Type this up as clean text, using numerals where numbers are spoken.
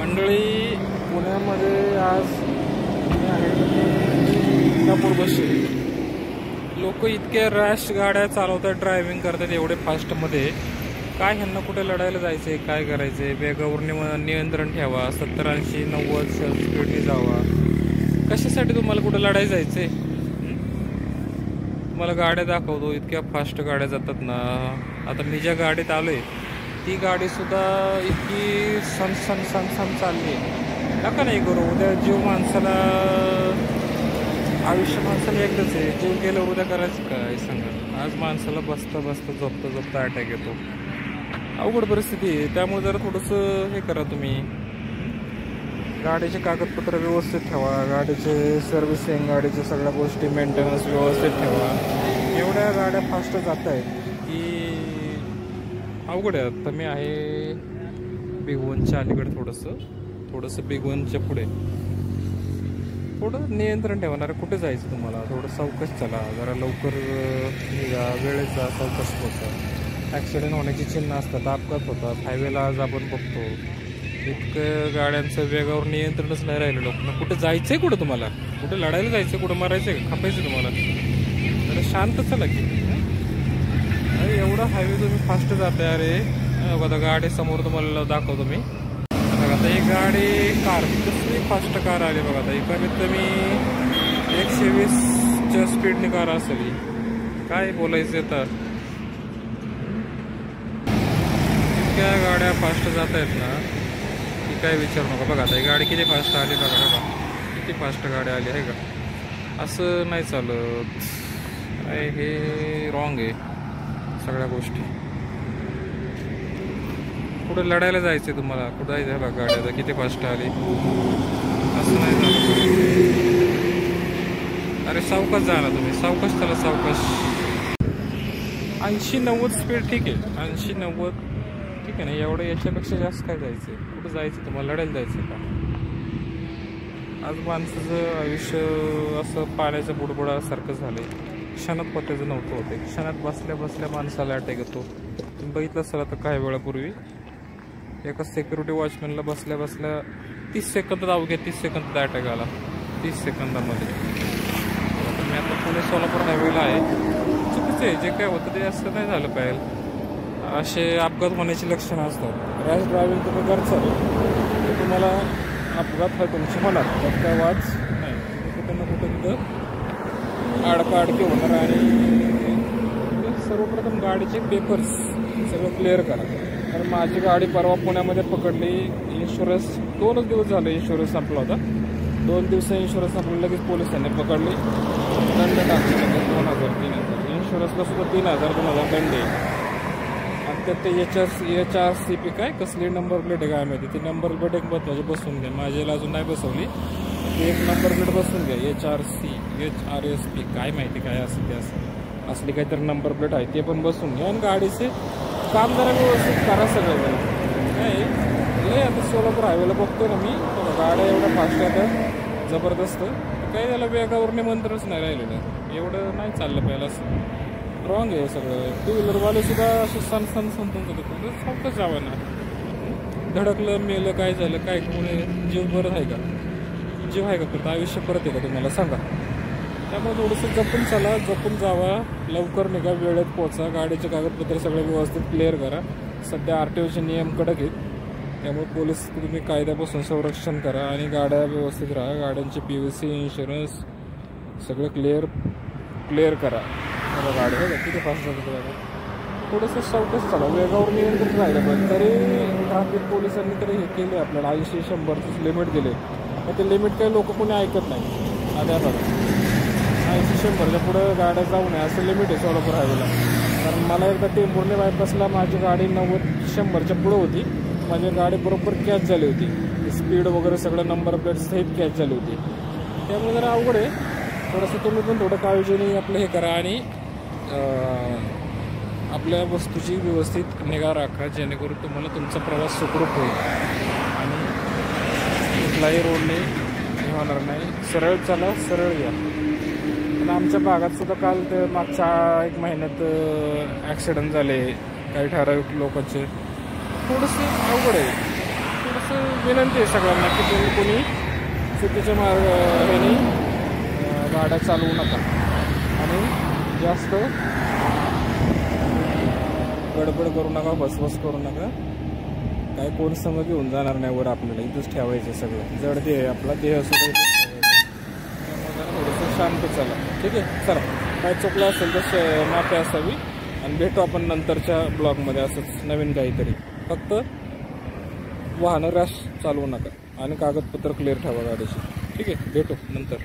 मंडळी पुण्यामध्ये आज मी आहे इंदापूर बसशी. लोक इतके रॅश गाड्या चालवतात, ड्रायव्हिंग करतात एवढे फास्टमध्ये. काय ह्यांना कुठे लढायला जायचंय, काय करायचंय? वेगावर नियंत्रण ठेवा, 70-80-90 स्पीडने जावा. कशासाठी तुम्हाला कुठे लढायला जायचंय? तुम्हाला गाड्या दाखवतो, इतक्या फास्ट गाड्या जातात ना. आता मी ज्या गाडीत आलोय ती गाडी सुद्धा इतकी सन चालली आहे. नका नाही करू. उद्या जीव माणसाला, आयुष्य माणसाला एकदाच आहे. जीव गेल्यावर उद्या करायचं काय सांगा? आज माणसाला बसता झोपता अटॅक येतो. अवघड परिस्थिती आहे. त्यामुळे जरा थोडंसं हे करा तुम्ही. गाडीचे कागदपत्र व्यवस्थित ठेवा, गाडीचे सर्व्हिसिंग, गाडीच्या सगळ्या गोष्टी मेंटेनन्स व्यवस्थित ठेवा. एवढ्या गाड्या फास्ट जात आहेत की अवघड आहे. आता मी आहे भिगवणच्या अलीकडे, थोडंसं भिगवणच्या पुढे. थोडं नियंत्रण ठेवणार. कुठे जायचं तुम्हाला? थोडं सावकाश चला, जरा लवकर निघा, वेळेत जा, सावकाश पोचा. ॲक्सिडेंट होण्याची चिन्ह असतात, अपघात होतात. हायवेला आज आपण बघतो इतकं गाड्यांचं वेगावर नियंत्रणच नाही राहिलं. लोकांना कुठे जायचंय, कुठं तुम्हाला कुठे लढायला जायचं, कुठं मारायचंय, खापायचं तुम्हाला? तर शांत चला की. अरे एवढा हायवे तुम्ही फास्ट जाताय. अरे बघा गाडी समोर तुम्हाला दाखवतो मी. आता ही गाडी कार कसली फास्ट कार आली बघा. आता ही कमीत कमी 120च्या स्पीडने कार असेल. काय बोलायचं आता? इतक्या गाड्या फास्ट जात आहेत ना की काय विचारू नका. बघा आता ही गाडी किती फास्ट आली बघा. किती फास्ट गाडी आली आहे का? असं नाही चालत. हे रॉंग आहे सगळ्या गोष्टी. कुठे लढायला जायचंय तुम्हाला? कुठं जायचं बघा, गाडी आता किती फास्ट आली. असं नाही झालं. अरे सावकाश जा ना तुम्ही, सावकाश चला, सावकाश. 80-90 स्पीड ठीक आहे. 80-90 ठीक आहे ना. एवढं याच्यापेक्षा जास्त काय जायचंय? कुठं जायचं तुम्हाला? लढायला जायचं का? आज माणसाचं आयुष्य असं पाण्याच्या बुडबुडासारखं झालंय. क्षणात पत्त्याचं नव्हतं होते. क्षणात बसल्या माणसाला अटॅक येतो. तुम्ही बघितलं असाल आता काही वेळापूर्वी एका सिक्युरिटी वॉचमॅनला बसल्या 30 सेकंदात, अवघ्या 30 सेकंदात अटॅक आला. 30 सेकंदामध्ये. मी आता पुणे सोलापूर हायवेला आहे. चुकीचं आहे. जे काय होतं ते असं नाही झालं पाहिजे. असे अपघात होण्याची लक्षणं असतात. रॅश ड्रायव्हिंग तुम्ही करचाल तर तुम्हाला अपघात हा तुमची होणार. त्यात काय वाच नाही. कुठं ना कुठं तिथं आडकाआडकी होणार. आणि सर्वप्रथम गाडीचे पेपर्स सगळं क्लिअर करा. कारण माझी गाडी परवा पुण्यामध्ये पकडली. इन्शुरन्स 2च दिवस झाले इन्शुरन्स संपला होता. 2 दिवस इन्शुरन्स संपला, लगेच पोलिसांनी पकडली. दंड टाकले 2000-3000. इन्शुरन्सला सुद्धा 3000-2000 दंड आहे. आणि त्यात ते HRCP काय कसली नंबर प्लेट आहे काय माहिती. ती नंबर प्लेट एक महत्त्वाची बसवून घ्या. माझ्याला अजून नाही बसवली. ती एक नंबर प्लेट बसवून घ्या. HRSP काय माहिती काय असेल ते. असली काहीतरी नंबर प्लेट आहे ते पण बसवून घ्या. आणि गाडीचे काम जरा व्यवस्थित करा सगळं. नाही लय आता सोलापूर हायवेला बघतोय ना मी, गाड्या एवढ्या फास्ट येतात जबरदस्त. काही त्याला वेगावर निमंत्रणच नाही राहिलेलं. एवढं नाही चाललं पाहिजे. असं रॉंग आहे सगळं. 2 व्हीलरवाले सुद्धा असं सण सावकाश जावं ना. धडकलं, मेलं, काय झालं, काय कोणी जीव परत आहे का? जीव आहे का परत? आयुष्य परत आहे का तुम्हाला सांगा? त्यामुळे थोडंसं जपून चला, जपून जावा, लवकर निघा, वेळेत पोचा. गाडीचे कागदपत्र सगळे व्यवस्थित क्लिअर करा. सध्या RTOचे नियम कडक आहेत. त्यामुळे पोलीस तुम्ही कायद्यापासून संरक्षण करा आणि गाड्या व्यवस्थित राहा. गाड्यांचे PVC इन्शुरन्स सगळं क्लिअर करा. गाडी आहे किती फास्ट जातं बघा. थोडंसं सावकाश चला, वेगावर नियंत्रण राहिलं पाहिजे. तरी ट्रॅफिक पोलिसांनी तरी हे केले आपल्याला 80-100चं लिमिट दिले. पण ते लिमिट काही लोक कोणी ऐकत नाही. आता बघा 80-100च्या पुढं गाड्या जाऊ नये असं लिमिट आहे सोलापूर हायवेला. कारण मला एकदा टेंभुर्णी बायपासला माझी गाडी 90-100च्या पुढं होती. माझी गाडी बरोबर कॅच झाली होती. स्पीड वगैरे सगळं नंबर प्लेट सहित कॅच झाली होती. त्यामुळे जरा अवघड आहे. थोडंसं तुम्ही पण थोडं काळजीने आपलं हे करा आणि आपल्या वस्तूची व्यवस्थित निगा राखा, जेणेकरून तुम्हाला तुमचा प्रवास सुखरूप होईल आणि कुठलाही रोडने होणार नाही. सरळ चला, सरळ या. पण आमच्या भागात सुद्धा काल ते मागच्या 1 महिन्यात ॲक्सिडेंट झाले काही ठराविक लोकांचे. थोडंसं अवघड आहे. थोडंसं विनंती आहे सगळ्यांना की तुम्ही कोणी चुकीच्या ह्याने गाड्या चालवू नका आणि जास्त गडबड करू नका, बसबस करू नका. काय कोण संग घेऊन जाणार नाही वर, आपल्याला इथंच ठेवायचं सगळं. जड देह आहे आपला, देह सुद्धा इथंच ठेवायचं. त्यामुळे थोडंसं शांत चला. ठीक आहे, चला. काय चुकलं असेल तर माफी असावी आणि भेटू आपण नंतरच्या ब्लॉगमध्ये असंच नवीन काहीतरी. फक्त वाहनं रॅश चालवू नका आणि कागदपत्र क्लिअर ठेवा गाडीची. ठीक आहे, भेटू नंतर.